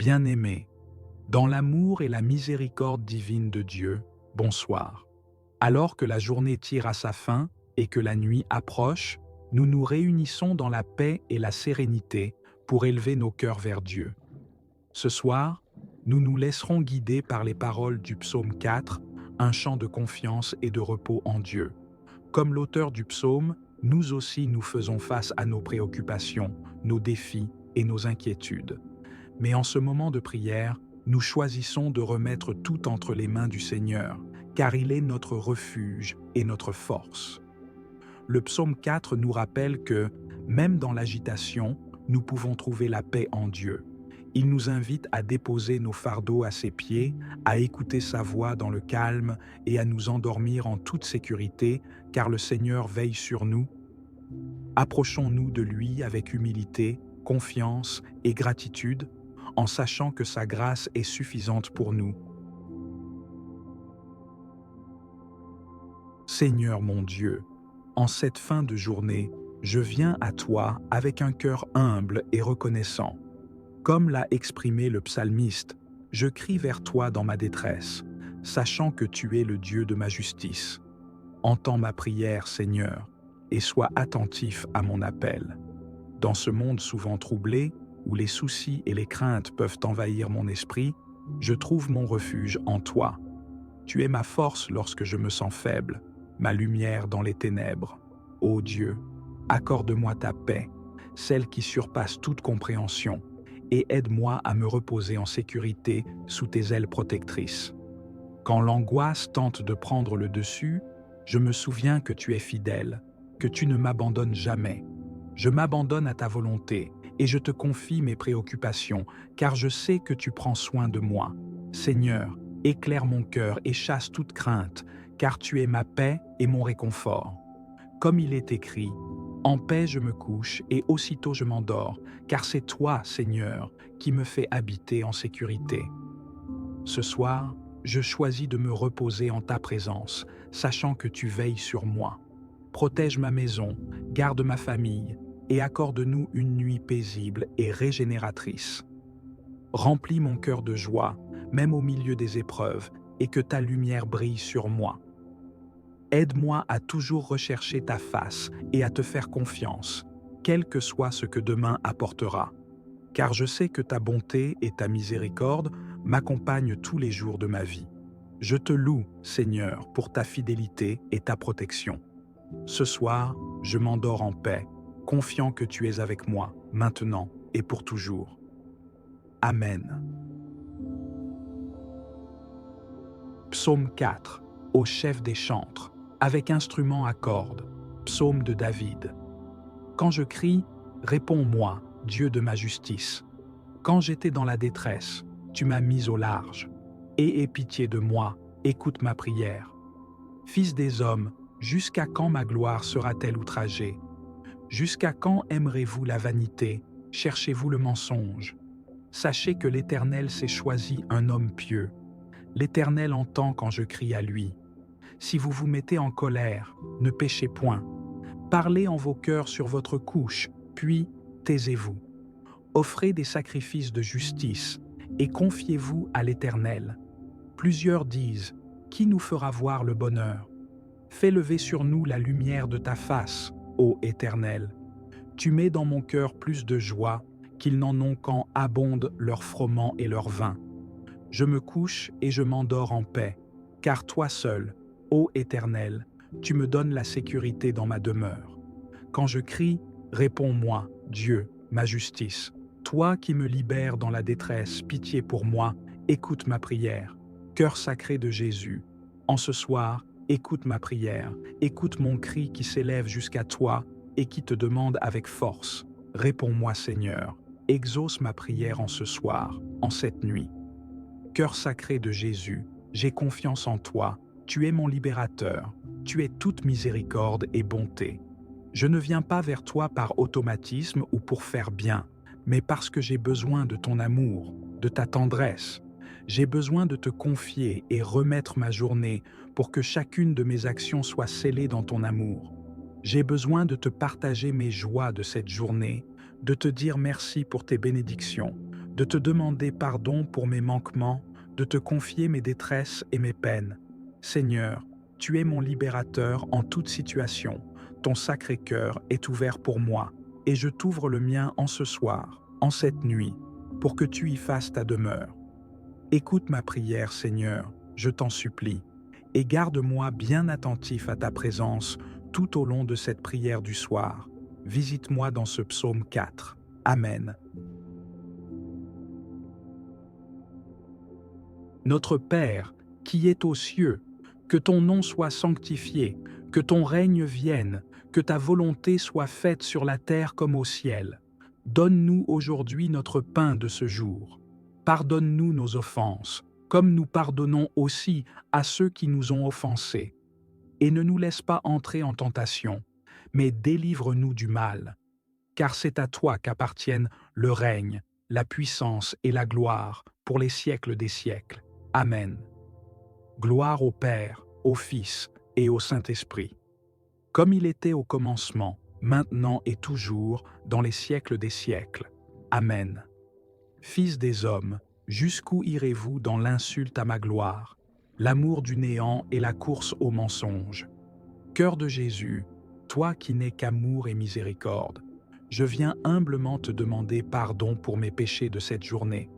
Bien-aimés, dans l'amour et la miséricorde divine de Dieu, bonsoir. Alors que la journée tire à sa fin et que la nuit approche, nous nous réunissons dans la paix et la sérénité pour élever nos cœurs vers Dieu. Ce soir, nous nous laisserons guider par les paroles du psaume 4, un chant de confiance et de repos en Dieu. Comme l'auteur du psaume, nous aussi nous faisons face à nos préoccupations, nos défis et nos inquiétudes. Mais en ce moment de prière, nous choisissons de remettre tout entre les mains du Seigneur, car il est notre refuge et notre force. Le psaume 4 nous rappelle que, même dans l'agitation, nous pouvons trouver la paix en Dieu. Il nous invite à déposer nos fardeaux à ses pieds, à écouter sa voix dans le calme et à nous endormir en toute sécurité, car le Seigneur veille sur nous. Approchons-nous de lui avec humilité, confiance et gratitude, en sachant que sa grâce est suffisante pour nous. Seigneur mon Dieu, en cette fin de journée, je viens à toi avec un cœur humble et reconnaissant. Comme l'a exprimé le psalmiste, je crie vers toi dans ma détresse, sachant que tu es le Dieu de ma justice. Entends ma prière, Seigneur, et sois attentif à mon appel. Dans ce monde souvent troublé, où les soucis et les craintes peuvent envahir mon esprit, je trouve mon refuge en toi. Tu es ma force lorsque je me sens faible, ma lumière dans les ténèbres. Ô Dieu, accorde-moi ta paix, celle qui surpasse toute compréhension, et aide-moi à me reposer en sécurité sous tes ailes protectrices. Quand l'angoisse tente de prendre le dessus, je me souviens que tu es fidèle, que tu ne m'abandonnes jamais. Je m'abandonne à ta volonté et je te confie mes préoccupations, car je sais que tu prends soin de moi. Seigneur, éclaire mon cœur et chasse toute crainte, car tu es ma paix et mon réconfort. Comme il est écrit, « En paix je me couche et aussitôt je m'endors, car c'est toi, Seigneur, qui me fais habiter en sécurité. » Ce soir, je choisis de me reposer en ta présence, sachant que tu veilles sur moi. Protège ma maison, garde ma famille, et accorde-nous une nuit paisible et régénératrice. Remplis mon cœur de joie, même au milieu des épreuves, et que ta lumière brille sur moi. Aide-moi à toujours rechercher ta face et à te faire confiance, quel que soit ce que demain apportera. Car je sais que ta bonté et ta miséricorde m'accompagnent tous les jours de ma vie. Je te loue, Seigneur, pour ta fidélité et ta protection. Ce soir, je m'endors en paix, confiant que tu es avec moi, maintenant et pour toujours. Amen. Psaume 4, au chef des chantres, avec instrument à cordes, psaume de David. Quand je crie, réponds-moi, Dieu de ma justice. Quand j'étais dans la détresse, tu m'as mis au large. Aie pitié de moi, écoute ma prière. Fils des hommes, jusqu'à quand ma gloire sera-t-elle outragée? Jusqu'à quand aimerez-vous la vanité, cherchez-vous le mensonge? Sachez que l'Éternel s'est choisi un homme pieux. L'Éternel entend quand je crie à lui. Si vous vous mettez en colère, ne péchez point. Parlez en vos cœurs sur votre couche, puis taisez-vous. Offrez des sacrifices de justice et confiez-vous à l'Éternel. Plusieurs disent, qui nous fera voir le bonheur? Fais lever sur nous la lumière de ta face, ô Éternel. Tu mets dans mon cœur plus de joie qu'ils n'en ont quand abondent leur froment et leur vin. Je me couche et je m'endors en paix, car toi seul, ô Éternel, tu me donnes la sécurité dans ma demeure. Quand je crie, réponds-moi, Dieu, ma justice. Toi qui me libères dans la détresse, pitié pour moi, écoute ma prière. Cœur sacré de Jésus, en ce soir, écoute ma prière, écoute mon cri qui s'élève jusqu'à toi et qui te demande avec force. Réponds-moi, Seigneur, exauce ma prière en ce soir, en cette nuit. Cœur sacré de Jésus, j'ai confiance en toi, tu es mon libérateur, tu es toute miséricorde et bonté. Je ne viens pas vers toi par automatisme ou pour faire bien, mais parce que j'ai besoin de ton amour, de ta tendresse. J'ai besoin de te confier et remettre ma journée pour que chacune de mes actions soit scellée dans ton amour. J'ai besoin de te partager mes joies de cette journée, de te dire merci pour tes bénédictions, de te demander pardon pour mes manquements, de te confier mes détresses et mes peines. Seigneur, tu es mon libérateur en toute situation. Ton sacré cœur est ouvert pour moi, et je t'ouvre le mien en ce soir, en cette nuit, pour que tu y fasses ta demeure. Écoute ma prière, Seigneur, je t'en supplie, et garde-moi bien attentif à ta présence tout au long de cette prière du soir. Visite-moi dans ce psaume 4. Amen. Notre Père, qui es aux cieux, que ton nom soit sanctifié, que ton règne vienne, que ta volonté soit faite sur la terre comme au ciel. Donne-nous aujourd'hui notre pain de ce jour. Pardonne-nous nos offenses, comme nous pardonnons aussi à ceux qui nous ont offensés. Et ne nous laisse pas entrer en tentation, mais délivre-nous du mal. Car c'est à toi qu'appartiennent le règne, la puissance et la gloire pour les siècles des siècles. Amen. Gloire au Père, au Fils et au Saint-Esprit, comme il était au commencement, maintenant et toujours, dans les siècles des siècles. Amen. Fils des hommes, jusqu'où irez-vous dans l'insulte à ma gloire, l'amour du néant et la course au mensonge? Cœur de Jésus, toi qui n'es qu'amour et miséricorde, je viens humblement te demander pardon pour mes péchés de cette journée.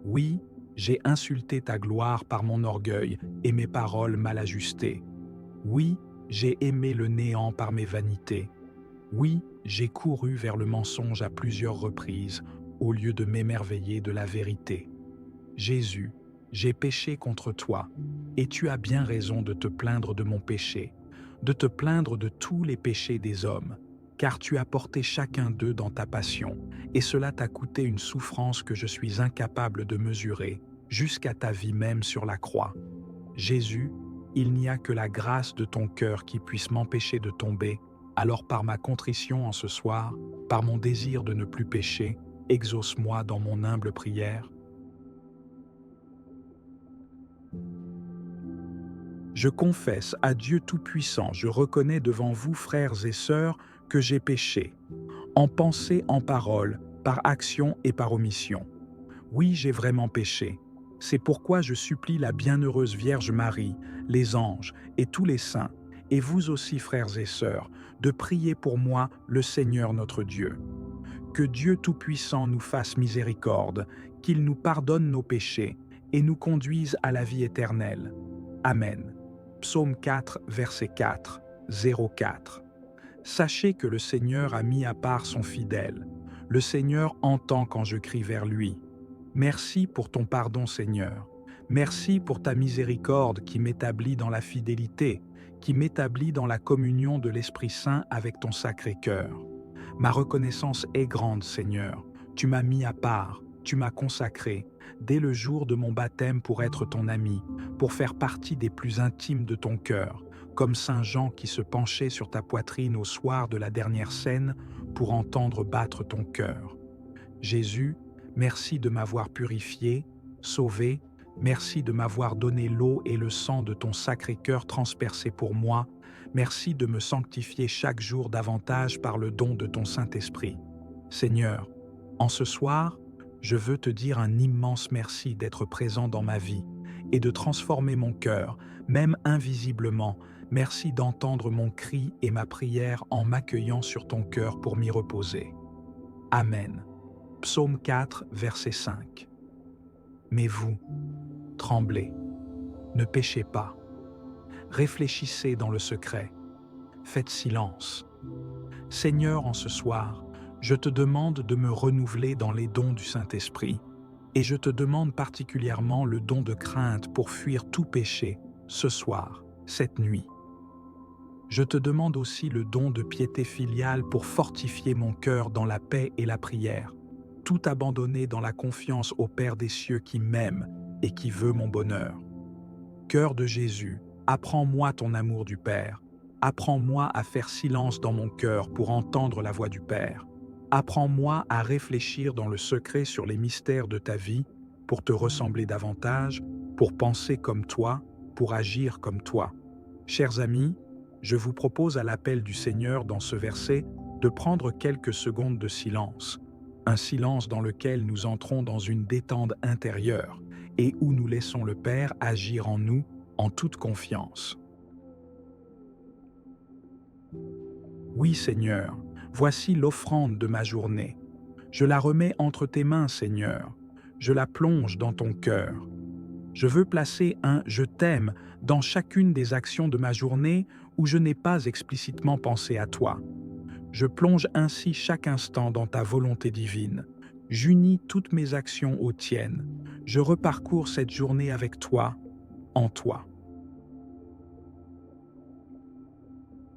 Oui, j'ai insulté ta gloire par mon orgueil et mes paroles mal ajustées. Oui, j'ai aimé le néant par mes vanités. Oui, j'ai couru vers le mensonge à plusieurs reprises, au lieu de m'émerveiller de la vérité. Jésus, j'ai péché contre toi, et tu as bien raison de te plaindre de mon péché, de te plaindre de tous les péchés des hommes, car tu as porté chacun d'eux dans ta passion, et cela t'a coûté une souffrance que je suis incapable de mesurer, jusqu'à ta vie même sur la croix. Jésus, il n'y a que la grâce de ton cœur qui puisse m'empêcher de tomber, alors par ma contrition en ce soir, par mon désir de ne plus pécher, exauce-moi dans mon humble prière. Je confesse à Dieu Tout-Puissant, je reconnais devant vous, frères et sœurs, que j'ai péché, en pensée, en parole, par action et par omission. Oui, j'ai vraiment péché. C'est pourquoi je supplie la bienheureuse Vierge Marie, les anges et tous les saints, et vous aussi, frères et sœurs, de prier pour moi le Seigneur notre Dieu. Que Dieu Tout-Puissant nous fasse miséricorde, qu'il nous pardonne nos péchés et nous conduise à la vie éternelle. Amen. Psaume 4, verset 4, 04. Sachez que le Seigneur a mis à part son fidèle. Le Seigneur entend quand je crie vers lui. Merci pour ton pardon, Seigneur. Merci pour ta miséricorde qui m'établit dans la fidélité, qui m'établit dans la communion de l'Esprit Saint avec ton sacré cœur. Ma reconnaissance est grande, Seigneur. Tu m'as mis à part, tu m'as consacré, dès le jour de mon baptême pour être ton ami, pour faire partie des plus intimes de ton cœur, comme Saint Jean qui se penchait sur ta poitrine au soir de la dernière scène pour entendre battre ton cœur. Jésus, merci de m'avoir purifié, sauvé, merci de m'avoir donné l'eau et le sang de ton sacré cœur transpercé pour moi, merci de me sanctifier chaque jour davantage par le don de ton Saint-Esprit. Seigneur, en ce soir, je veux te dire un immense merci d'être présent dans ma vie et de transformer mon cœur, même invisiblement. Merci d'entendre mon cri et ma prière en m'accueillant sur ton cœur pour m'y reposer. Amen. Psaume 4, verset 5. Mais vous, tremblez, ne péchez pas. Réfléchissez dans le secret. Faites silence. Seigneur, en ce soir, je te demande de me renouveler dans les dons du Saint-Esprit, et je te demande particulièrement le don de crainte pour fuir tout péché, ce soir, cette nuit. Je te demande aussi le don de piété filiale pour fortifier mon cœur dans la paix et la prière, tout abandonner dans la confiance au Père des cieux qui m'aime et qui veut mon bonheur. Cœur de Jésus, apprends-moi ton amour du Père. Apprends-moi à faire silence dans mon cœur pour entendre la voix du Père. Apprends-moi à réfléchir dans le secret sur les mystères de ta vie pour te ressembler davantage, pour penser comme toi, pour agir comme toi. Chers amis, je vous propose à l'appel du Seigneur dans ce verset de prendre quelques secondes de silence un silence dans lequel nous entrons dans une détente intérieure et où nous laissons le Père agir en nous en toute confiance. Oui, Seigneur, voici l'offrande de ma journée. Je la remets entre tes mains, Seigneur. Je la plonge dans ton cœur. Je veux placer un « je t'aime » dans chacune des actions de ma journée où je n'ai pas explicitement pensé à toi. Je plonge ainsi chaque instant dans ta volonté divine. J'unis toutes mes actions aux tiennes. Je reparcours cette journée avec toi, en toi.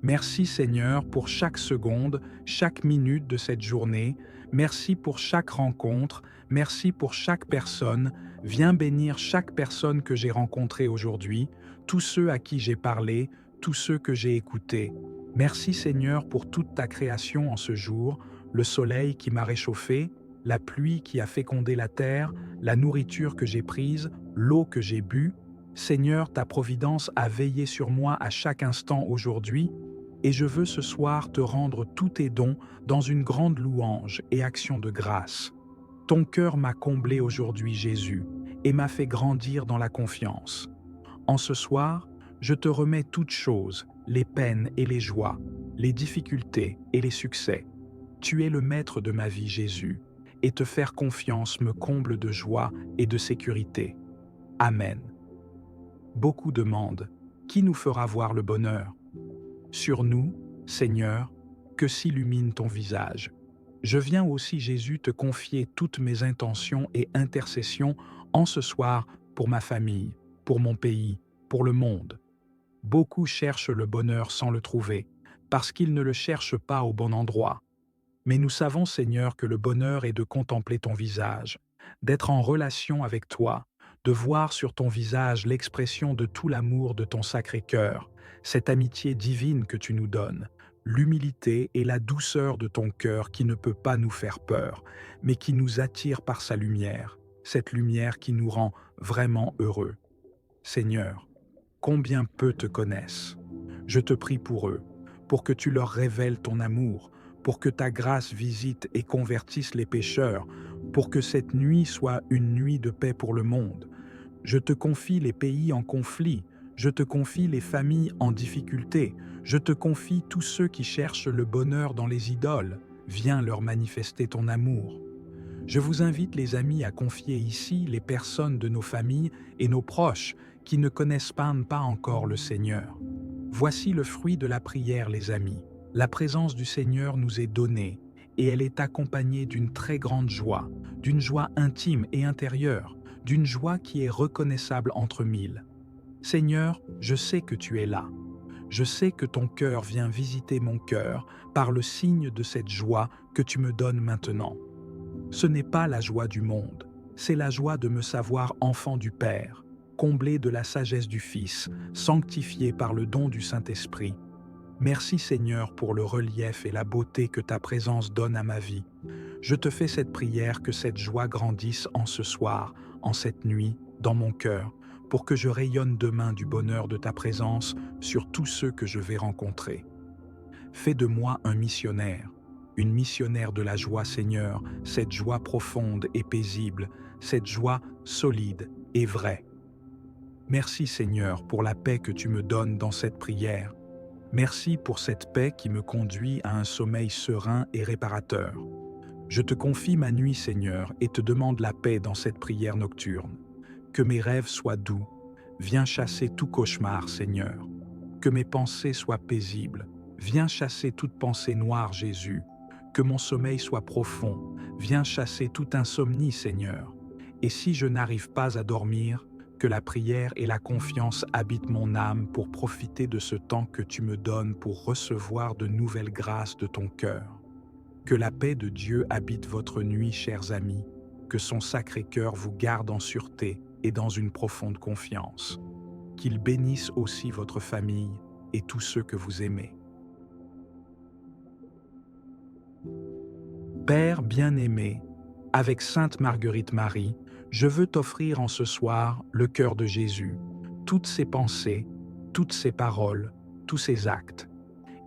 Merci Seigneur pour chaque seconde, chaque minute de cette journée. Merci pour chaque rencontre. Merci pour chaque personne. Viens bénir chaque personne que j'ai rencontrée aujourd'hui, tous ceux à qui j'ai parlé, tous ceux que j'ai écoutés. Merci Seigneur pour toute ta création en ce jour, le soleil qui m'a réchauffé, la pluie qui a fécondé la terre, la nourriture que j'ai prise, l'eau que j'ai bue. Seigneur, ta providence a veillé sur moi à chaque instant aujourd'hui, et je veux ce soir te rendre tous tes dons dans une grande louange et action de grâce. Ton cœur m'a comblé aujourd'hui, Jésus, et m'a fait grandir dans la confiance. En ce soir, je te remets toutes choses, les peines et les joies, les difficultés et les succès. Tu es le maître de ma vie, Jésus, et te faire confiance me comble de joie et de sécurité. Amen. Beaucoup demandent, qui nous fera voir le bonheur? Sur nous, Seigneur, que s'illumine ton visage. Je viens aussi, Jésus, te confier toutes mes intentions et intercessions en ce soir pour ma famille, pour mon pays, pour le monde. Beaucoup cherchent le bonheur sans le trouver, parce qu'ils ne le cherchent pas au bon endroit. Mais nous savons, Seigneur, que le bonheur est de contempler ton visage, d'être en relation avec toi, de voir sur ton visage l'expression de tout l'amour de ton sacré cœur, cette amitié divine que tu nous donnes, l'humilité et la douceur de ton cœur qui ne peut pas nous faire peur, mais qui nous attire par sa lumière, cette lumière qui nous rend vraiment heureux. Seigneur, combien peu te connaissent. Je te prie pour eux, pour que tu leur révèles ton amour, pour que ta grâce visite et convertisse les pécheurs, pour que cette nuit soit une nuit de paix pour le monde. Je te confie les pays en conflit, je te confie les familles en difficulté, je te confie tous ceux qui cherchent le bonheur dans les idoles. Viens leur manifester ton amour. Je vous invite, les amis, à confier ici les personnes de nos familles et nos proches qui ne connaissent pas encore le Seigneur. Voici le fruit de la prière, les amis. La présence du Seigneur nous est donnée et elle est accompagnée d'une très grande joie, d'une joie intime et intérieure, d'une joie qui est reconnaissable entre mille. Seigneur, je sais que tu es là. Je sais que ton cœur vient visiter mon cœur par le signe de cette joie que tu me donnes maintenant. Ce n'est pas la joie du monde, c'est la joie de me savoir enfant du Père, comblé de la sagesse du Fils, sanctifié par le don du Saint-Esprit. Merci Seigneur pour le relief et la beauté que ta présence donne à ma vie. Je te fais cette prière que cette joie grandisse en ce soir, en cette nuit, dans mon cœur, pour que je rayonne demain du bonheur de ta présence sur tous ceux que je vais rencontrer. Fais de moi un missionnaire, une missionnaire de la joie, Seigneur, cette joie profonde et paisible, cette joie solide et vraie. Merci Seigneur pour la paix que tu me donnes dans cette prière. Merci pour cette paix qui me conduit à un sommeil serein et réparateur. Je te confie ma nuit, Seigneur, et te demande la paix dans cette prière nocturne. Que mes rêves soient doux. Viens chasser tout cauchemar, Seigneur. Que mes pensées soient paisibles. Viens chasser toute pensée noire, Jésus. Que mon sommeil soit profond. Viens chasser toute insomnie, Seigneur. Et si je n'arrive pas à dormir, que la prière et la confiance habitent mon âme pour profiter de ce temps que tu me donnes pour recevoir de nouvelles grâces de ton cœur. Que la paix de Dieu habite votre nuit, chers amis. Que son sacré cœur vous garde en sûreté et dans une profonde confiance. Qu'il bénisse aussi votre famille et tous ceux que vous aimez. Père bien-aimé, avec Sainte Marguerite Marie, je veux t'offrir en ce soir le cœur de Jésus, toutes ses pensées, toutes ses paroles, tous ses actes.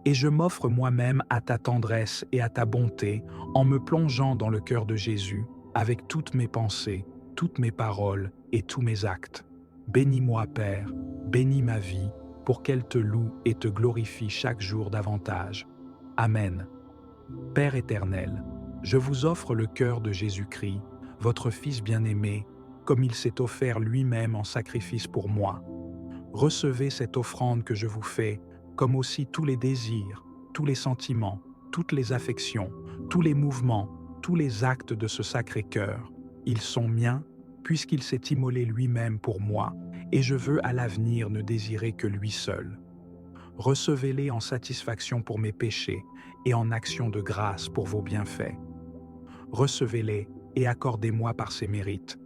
Et je m'offre moi-même à ta tendresse et à ta bonté en me plongeant dans le cœur de Jésus avec toutes mes pensées, toutes mes paroles et tous mes actes. Bénis-moi, Père, bénis ma vie, pour qu'elle te loue et te glorifie chaque jour davantage. Amen. Père éternel, je vous offre le cœur de Jésus-Christ, votre Fils bien-aimé, comme il s'est offert lui-même en sacrifice pour moi. Recevez cette offrande que je vous fais, comme aussi tous les désirs, tous les sentiments, toutes les affections, tous les mouvements, tous les actes de ce sacré cœur. Ils sont miens, puisqu'il s'est immolé lui-même pour moi, et je veux à l'avenir ne désirer que lui seul. Recevez-les en satisfaction pour mes péchés et en action de grâce pour vos bienfaits. Recevez-les et accordez-moi par ces mérites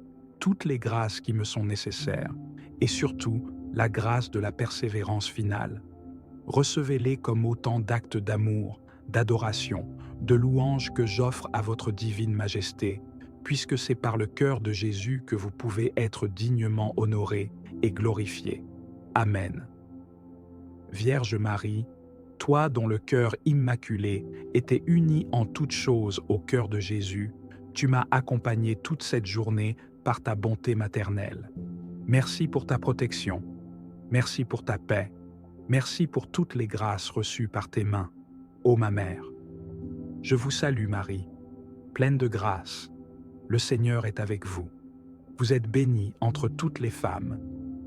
toutes les grâces qui me sont nécessaires, et surtout la grâce de la persévérance finale. Recevez-les comme autant d'actes d'amour, d'adoration, de louange que j'offre à votre divine majesté, puisque c'est par le cœur de Jésus que vous pouvez être dignement honoré et glorifié. Amen. Vierge Marie, toi dont le cœur immaculé était uni en toutes choses au cœur de Jésus, tu m'as accompagné toute cette journée par ta bonté maternelle. Merci pour ta protection, merci pour ta paix, merci pour toutes les grâces reçues par tes mains, ô ma mère. Je vous salue Marie, pleine de grâce, le Seigneur est avec vous. Vous êtes bénie entre toutes les femmes,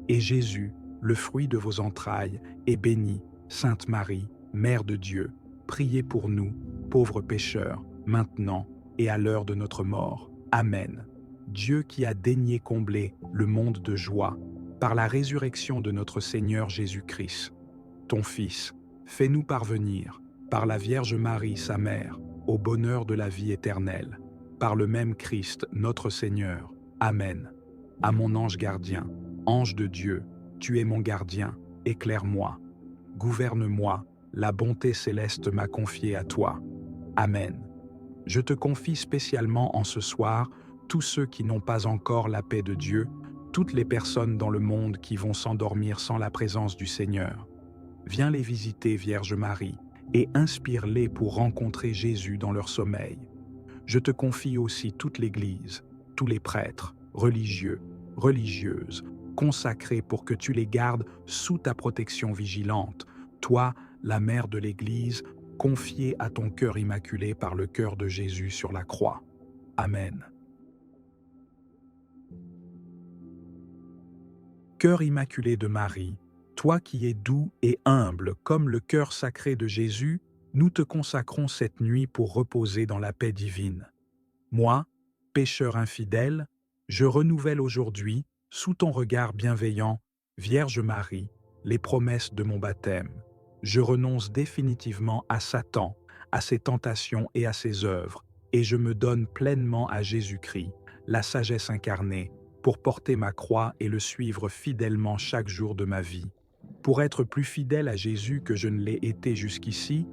et Jésus, le fruit de vos entrailles, est béni. Sainte Marie, Mère de Dieu, priez pour nous, pauvres pécheurs, maintenant et à l'heure de notre mort. Amen. Dieu qui a daigné combler le monde de joie par la résurrection de notre Seigneur Jésus-Christ, ton Fils, fais-nous parvenir, par la Vierge Marie, sa mère, au bonheur de la vie éternelle. Par le même Christ, notre Seigneur. Amen. À mon ange gardien, ange de Dieu, tu es mon gardien, éclaire-moi. Gouverne-moi, la bonté céleste m'a confié à toi. Amen. Je te confie spécialement en ce soir tous ceux qui n'ont pas encore la paix de Dieu, toutes les personnes dans le monde qui vont s'endormir sans la présence du Seigneur. Viens les visiter, Vierge Marie, et inspire-les pour rencontrer Jésus dans leur sommeil. Je te confie aussi toute l'Église, tous les prêtres, religieux, religieuses, consacrés pour que tu les gardes sous ta protection vigilante, toi, la mère de l'Église, confiée à ton cœur immaculé par le cœur de Jésus sur la croix. Amen. Cœur immaculé de Marie, toi qui es doux et humble comme le cœur sacré de Jésus, nous te consacrons cette nuit pour reposer dans la paix divine. Moi, pécheur infidèle, je renouvelle aujourd'hui, sous ton regard bienveillant, Vierge Marie, les promesses de mon baptême. Je renonce définitivement à Satan, à ses tentations et à ses œuvres, et je me donne pleinement à Jésus-Christ, la sagesse incarnée, pour porter ma croix et le suivre fidèlement chaque jour de ma vie. Pour être plus fidèle à Jésus que je ne l'ai été jusqu'ici,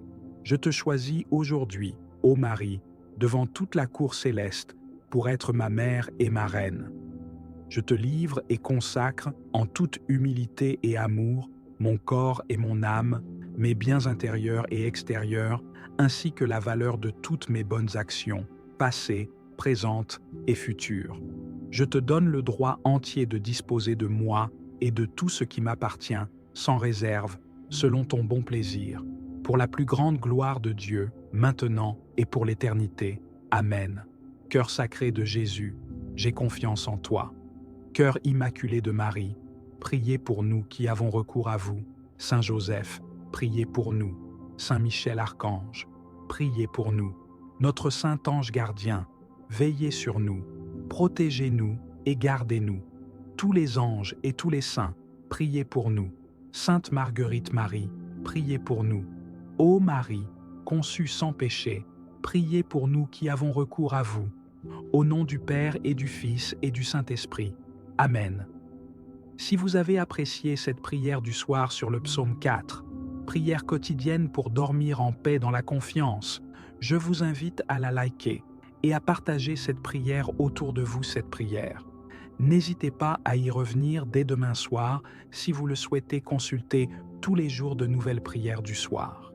je te choisis aujourd'hui, ô Marie, devant toute la cour céleste, pour être ma mère et ma reine. Je te livre et consacre, en toute humilité et amour, mon corps et mon âme, mes biens intérieurs et extérieurs, ainsi que la valeur de toutes mes bonnes actions, passées, présentes et futures. Je te donne le droit entier de disposer de moi et de tout ce qui m'appartient, sans réserve, selon ton bon plaisir, pour la plus grande gloire de Dieu, maintenant et pour l'éternité. Amen. Cœur sacré de Jésus, j'ai confiance en toi. Cœur immaculé de Marie, priez pour nous qui avons recours à vous. Saint Joseph, priez pour nous. Saint Michel Archange, priez pour nous. Notre Saint Ange gardien, veillez sur nous, protégez-nous et gardez-nous. Tous les anges et tous les saints, priez pour nous. Sainte Marguerite Marie, priez pour nous. Ô Marie, conçue sans péché, priez pour nous qui avons recours à vous. Au nom du Père et du Fils et du Saint-Esprit. Amen. Si vous avez apprécié cette prière du soir sur le psaume 4, prière quotidienne pour dormir en paix dans la confiance, je vous invite à la liker et à partager cette prière autour de vous, cette prière. N'hésitez pas à y revenir dès demain soir si vous le souhaitez consulter tous les jours de nouvelles prières du soir.